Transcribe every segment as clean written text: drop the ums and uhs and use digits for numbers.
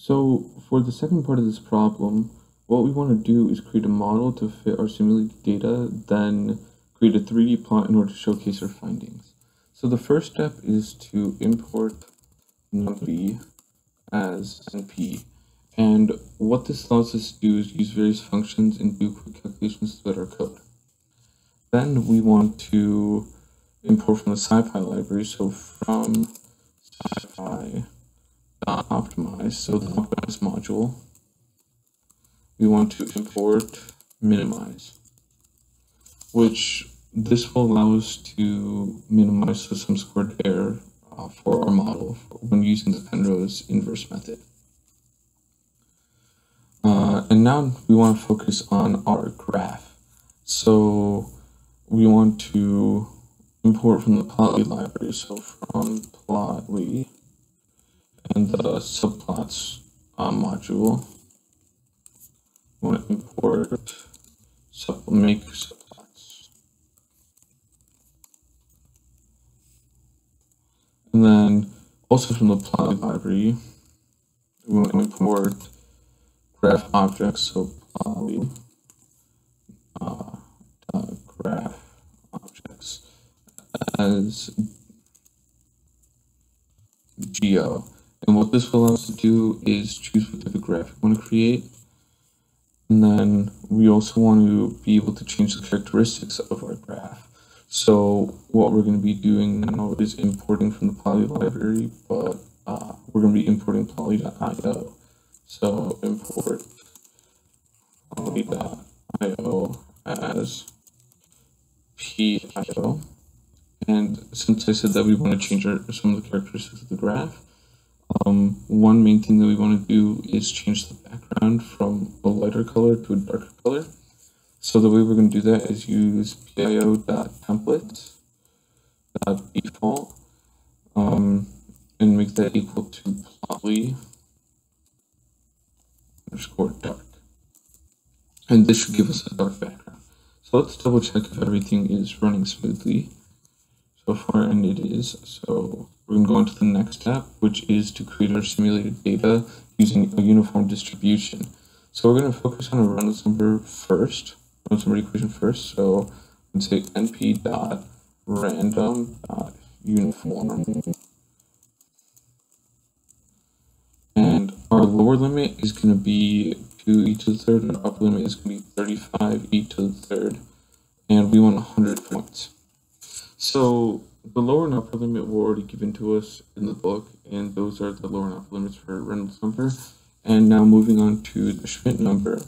So for the second part of this problem, what we want to do is create a model to fit our simulated data, then create a 3D plot in order to showcase our findings. So the first step is to import num as np. And what this allows us to do is use various functions and do quick calculations throughout our code. Then we want to import from the SciPy library, so from SciPy.optimize, so the optimize module, we want to import minimize, which this will allow us to minimize the sum squared error for our model when using the Penrose inverse method. And now we want to focus on our graph. So we want to import from the plotly library, so from plotly and the subplots module, we want to import make subplots. And then also from the plotly library, we want to import graph objects, so plotly graph objects as geo. And what this will allow us to do is choose what type of graph we want to create. And then we also want to be able to change the characteristics of our graph. So what we're going to be doing now is importing from the plotly library, but we're going to be importing plotly.io. So import plotly.io as PIO. And since I said that we want to change some of the characteristics of the graph, one main thing that we want to do is change the background from a lighter color to a darker color. So the way we're going to do that is use pio.template.default and make that equal to plotly_dark. And this should give us a dark background. So let's double check if everything is running smoothly so far, and it is. So we're going to go on to the next step, which is to create our simulated data using a uniform distribution. So we're going to focus on a Reynolds number equation first. So let's say np.random.uniform. And our lower limit is going to be 2e to the third, and our upper limit is going to be 35e to the third, and we want 100 points. So the lower and upper limit were already given to us in the book, and those are the lower and upper limits for Reynolds number. And now moving on to the Schmidt number,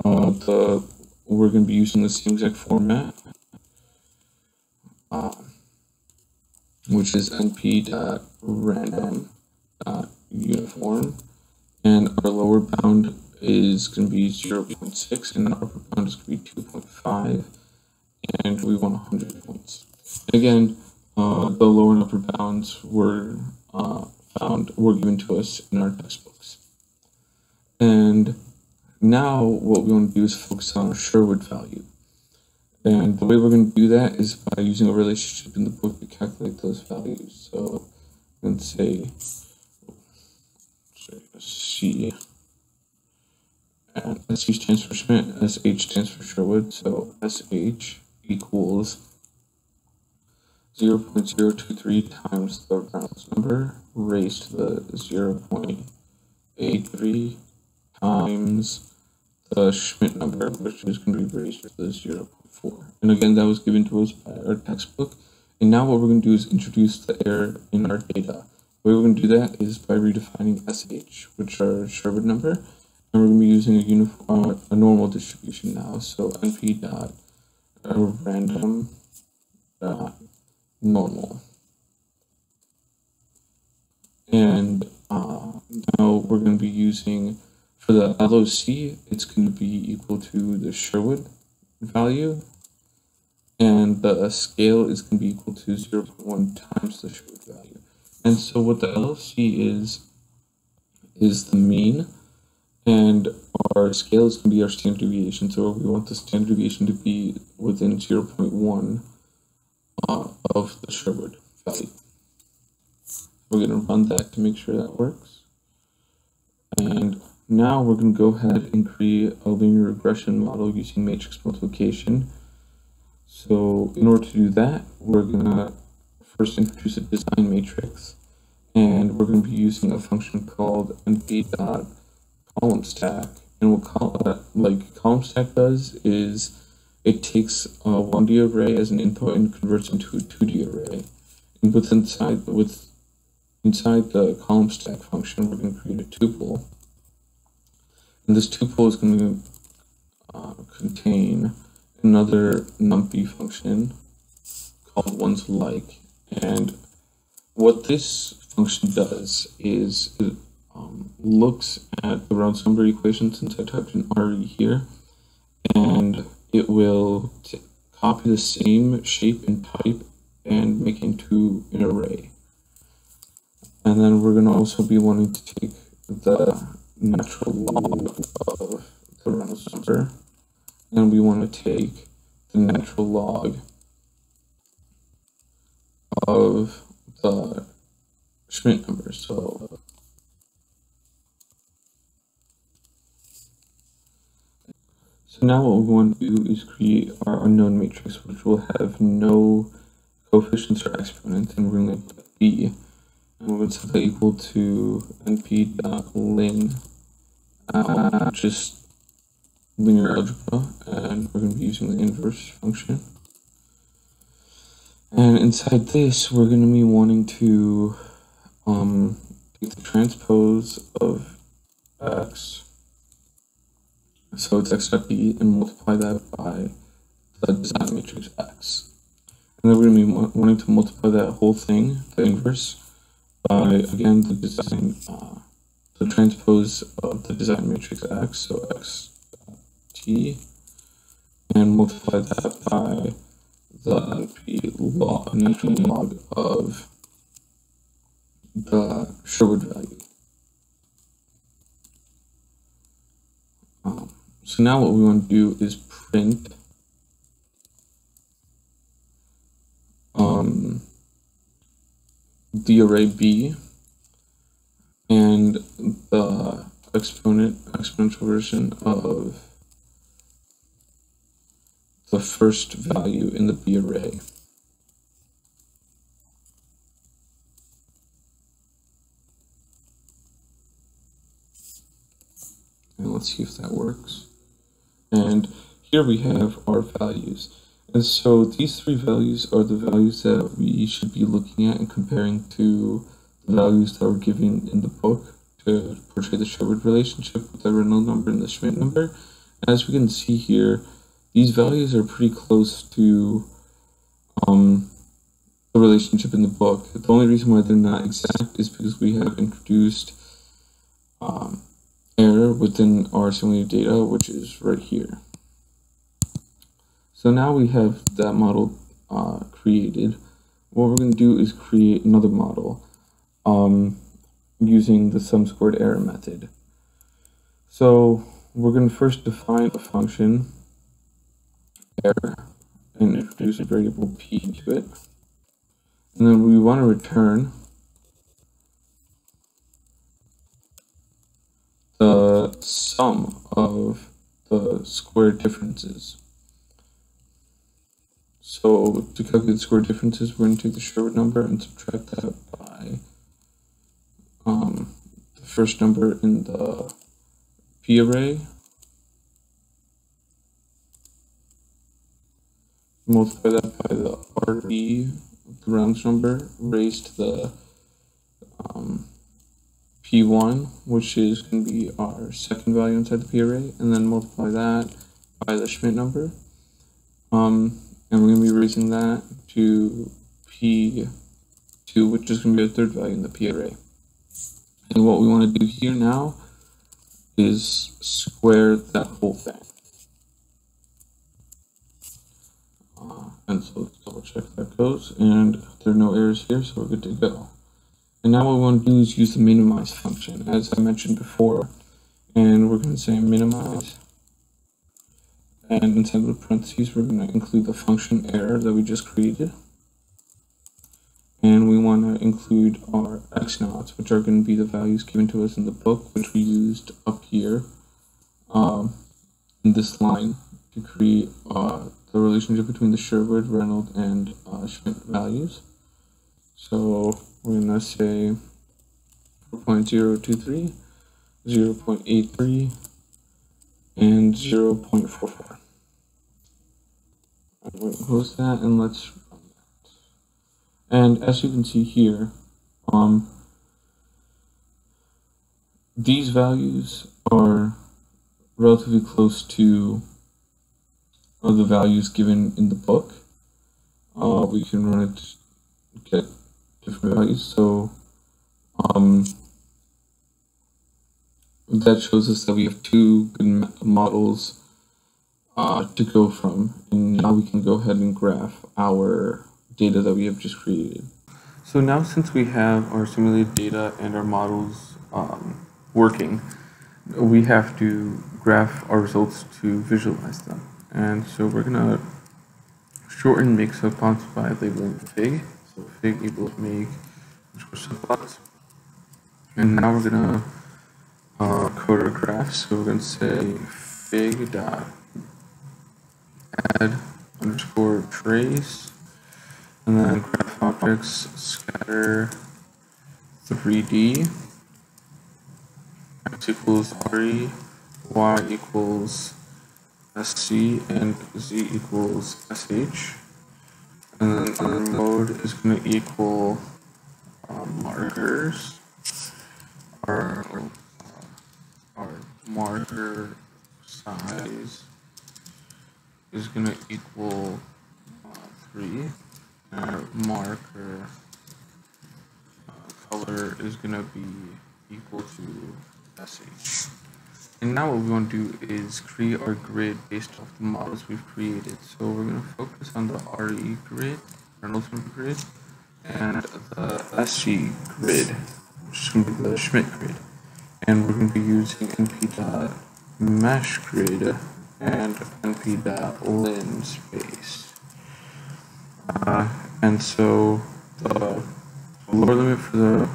we're going to be using the same exact format, which is np.random.uniform, and our lower bound is going to be 0.6, and our upper bound is going to be 2.5, and we want 100 points. Again, the lower and upper bounds were given to us in our textbooks. And now what we want to do is focus on our Sherwood value. And the way we're going to do that is by using a relationship in the book to calculate those values. So let's say C, and SC stands for Schmidt, SH stands for Sherwood, so SH equals 0.023 times the Reynolds number raised to the 0.83 times the Schmidt number, which is going to be raised to the 0.4. And again, that was given to us by our textbook. And now what we're going to do is introduce the error in our data. The way we're going to do that is by redefining SH, which are Sherwood number, and we're going to be using a normal distribution now. So np.random.normal. And now we're going to be using, for the LOC, it's going to be equal to the Sherwood value, and the scale is going to be equal to 0.1 times the Sherwood value. And so what the LOC is the mean, and our scale is going to be our standard deviation. So we want the standard deviation to be within 0.1 of the Sherwood value. We're going to run that to make sure that works. And now we're going to go ahead and create a linear regression model using matrix multiplication. So in order to do that, we're going to first introduce a design matrix, and we're going to be using a function called np.columnStack. And what column stack does is it takes a 1D array as an input and converts into a 2D array. And inside the column stack function, we're going to create a tuple. And this tuple is going to contain another numpy function called oneSLike. And what this function does is it looks at the Reynolds number equation, since I typed in RE here, and it will copy the same shape and type and make it into an array. And then we're going to also be wanting to take the natural log of the Reynolds number, and we want to take the natural log of the Schmidt number. So now what we want to do is create our unknown matrix, which will have no coefficients or exponents, and we're going to label it B. And we're going to set that equal to np.lin, just linear algebra, and we're going to be using the inverse function. And inside this, we're going to be wanting to take the transpose of x, so it's x.b, and multiply that by the design matrix x. And then we're going to be wanting to multiply that whole thing, the inverse, by, again, the transpose of the design matrix x, so x.t, and multiply that by the natural log of the Sherwood value. So now what we want to do is print the array B and the exponential version of the first value in the B array. And let's see if that works. And here we have our values. And so these three values are the values that we should be looking at and comparing to the values that were given in the book to portray the Sherwood relationship with the Reynolds number and the Schmidt number. As we can see here, these values are pretty close to the relationship in the book. The only reason why they're not exact is because we have introduced error within our simulated data, which is right here. So now we have that model created. What we're going to do is create another model using the sum squared error method. So we're going to first define a function error and introduce a variable p into it. And then we want to return the sum of the squared differences. So to calculate the square differences, we're going to take the Sherwood number and subtract that by the first number in the P array, multiply that by the RE, the Reynolds number, raised to the P1, which is going to be our second value inside the P array, and then multiply that by the Schmidt number. And we're going to be raising that to P2, which is going to be the third value in the P array. And what we want to do here now is square that whole thing. And so let's double check that goes, and there are no errors here, so we're good to go. And now what we want to do is use the minimize function, as I mentioned before. And we're going to say minimize. And inside of the parentheses, we're going to include the function error that we just created. and we want to include our x naughts, which are going to be the values given to us in the book, which we used up here in this line to create the relationship between the Sherwood, Reynolds, and Schmidt values. So we're going to say 4.023, 0.83, and 0.44. I'm going to close that and let's run that. And as you can see here, these values are relatively close to the values given in the book. We can run it, get different values. So that shows us that we have two good models to go from, and now we can go ahead and graph our data that we have just created. So now, since we have our simulated data and our models working, we have to graph our results to visualize them. And so we're gonna shorten make subplots by labeling fig. So fig equals make subplots. And now we're gonna code our graph. So we're gonna say fig dot add underscore trace, and then graph objects scatter 3D, x equals re, y equals sc, and z equals sh, and then our mode is going to equal markers. Our marker size is going to equal 3. Our marker color is going to be equal to sh. And now what we want to do is create our grid based off the models we've created. So we're going to focus on the RE grid, Reynolds number grid, and the SG grid, which is going to be the Schmidt grid. And we're going to be using np.meshGrid and np.linspace. And so the lower limit for the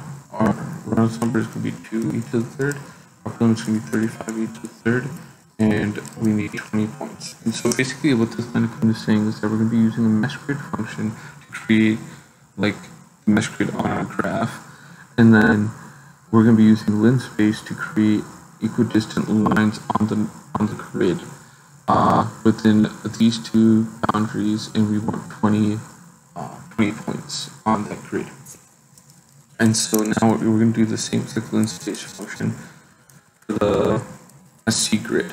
Reynolds number is going to be 2e to the third. Upper limit is going to be 35e to the third, and we need 20 points. And so basically what this line of code is saying is that we're going to be using a meshGrid function to create like the meshGrid on our graph, and then we're going to be using linspace to create equidistant lines on the grid within these two boundaries, and we want 20 points on that grid. And so now we're going to do the same like linspace function for the SC grid,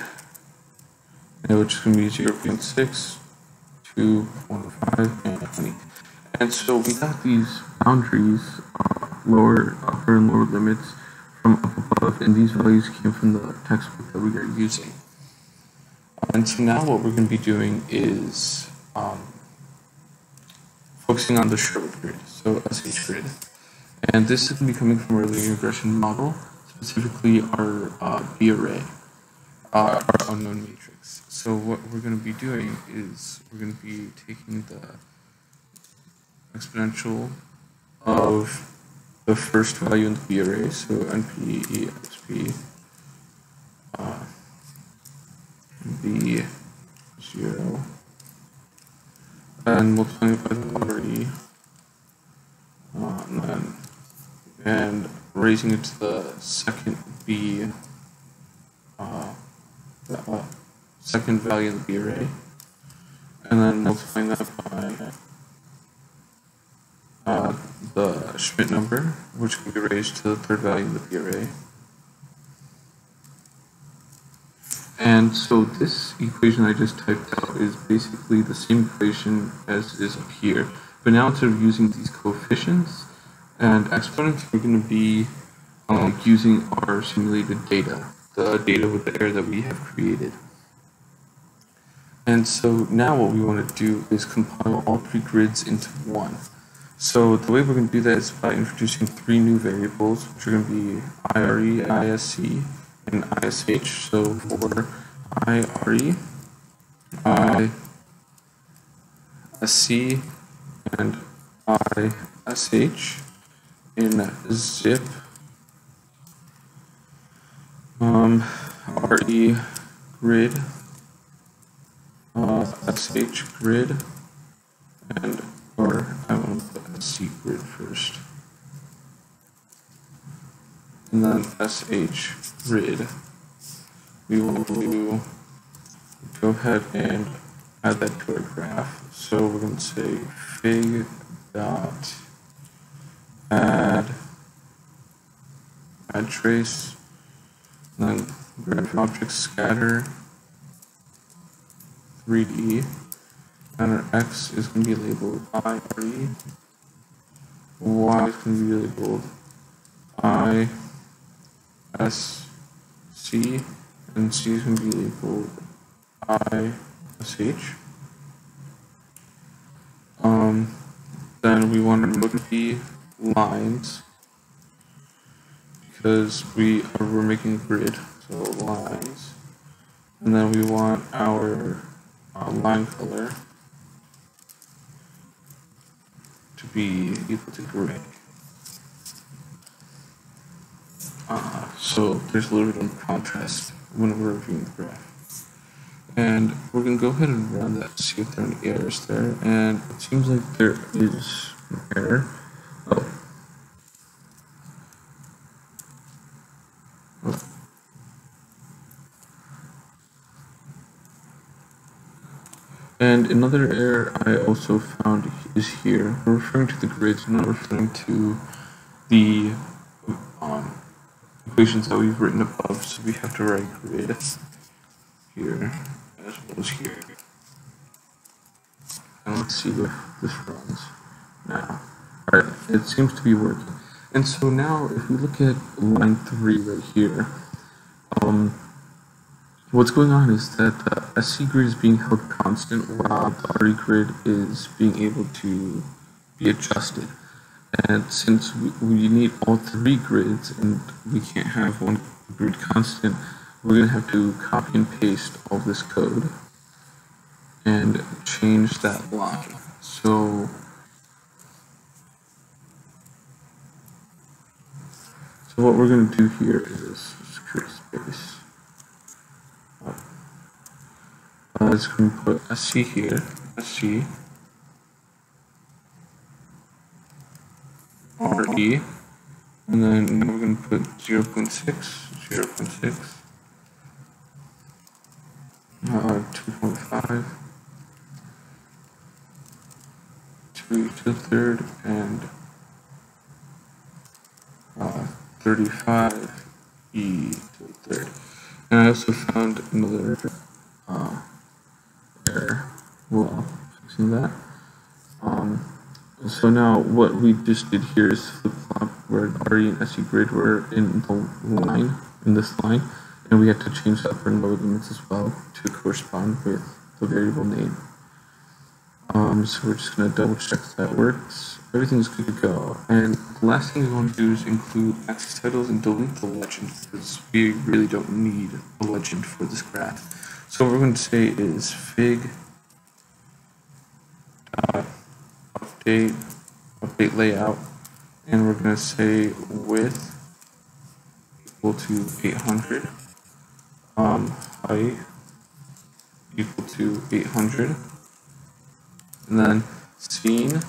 which is going to be 0.6, 2.5, and 20. And so we got these boundaries, upper and lower limits from up above, and these values came from the textbook that we are using. And so now what we're going to be doing is focusing on the Sherwood grid, so SH grid. And this is going to be coming from our linear regression model, specifically our B array, our unknown matrix. So what we're going to be doing is we're going to be taking the exponential of the first value in the B array, so np exp b0, and multiplying it by the RE, and raising it to the second B, second value in the B array, and then multiplying that by the Schmidt number, which can be raised to the third value in the B array. And so this equation I just typed out is basically the same equation as is up here, but now instead of using these coefficients and exponents, we're going to be using our simulated data, the data with the error that we have created. And so now what we want to do is compile all three grids into one. So the way we're going to do that is by introducing three new variables, which are going to be IRE, ISC, and ISH. So for IRE, ISC, and ISH in zip RE grid SH grid or I want to put SC grid first and then SH grid. We will go ahead and add that to our graph. So we're going to say fig dot add trace, and then graph object scatter 3D, and our X is going to be labeled IRE, Y is going to be labeled ISC, and C is going to be labeled ISH. Then we want to remove the lines because we're making a grid, so lines, and then we want our line color to be equal to gray. So there's a little bit of contrast when we're reviewing the graph. And we're going to go ahead and run that to see if there are any errors there. And it seems like there is an error. And another error I also found is here. We're referring to the grids, not referring to the equations that we've written above. So we have to write grid here as well as here. And let's see if this runs now. Alright, it seems to be working. And so now if we look at line 3 right here, what's going on is that the SC grid is being held constant while the RE grid is being able to be adjusted. And since we need all 3 grids and we can't have one grid constant, we're going to have to copy and paste all this code and change that line. So what we're going to do here is just create space. Let's going to put SC here, SC, RE, and then we're going to put 0.6, 0.6, 2.5, 2 to the third, and 35 E to the third. And I also found another error while fixing that. So now what we just did here is flip flop where RE and SE grid were in the line, in this line, and we had to change the upper and lower limits as well to correspond with the variable name. So we're just going to double check that works. Everything's good to go. And the last thing we want to do is include axis titles and delete the legend because we really don't need a legend for this graph. So what we're going to say is fig update layout, and we're going to say width equal to 800, height equal to 800, and then scene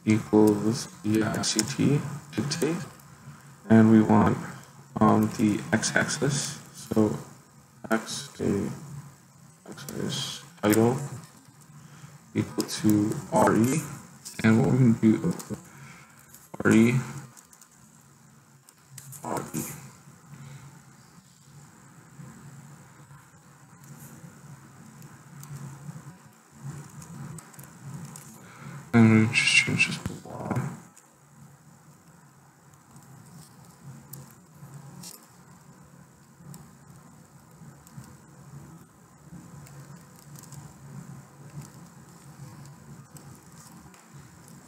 equals the ICT dictate, and we want the x-axis, so x-axis title equal to RE, and what we're going to do, RE, and we just change this to Y.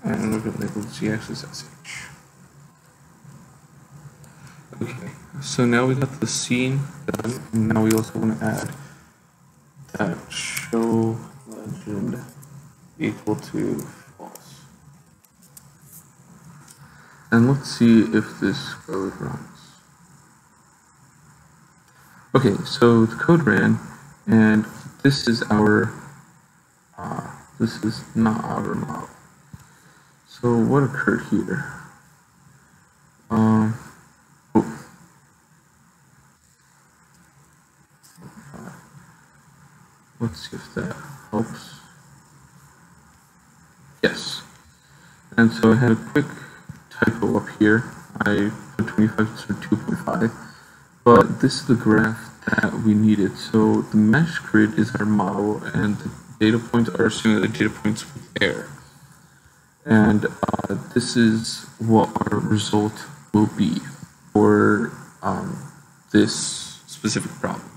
And we're going to label z-axis SH. Okay, so now we got the scene done, and now we also want to add that show legend equal to false. And let's see if this code runs. Okay, so the code ran, and this is our, this is not our model. So what occurred here? Let's see if that helps. Yes. And so I had a quick typo up here. I put 25 instead of 2.5. But this is the graph that we needed. So the mesh grid is our model, and the data points are assuming the data points with air. And this is what our result will be for this specific problem.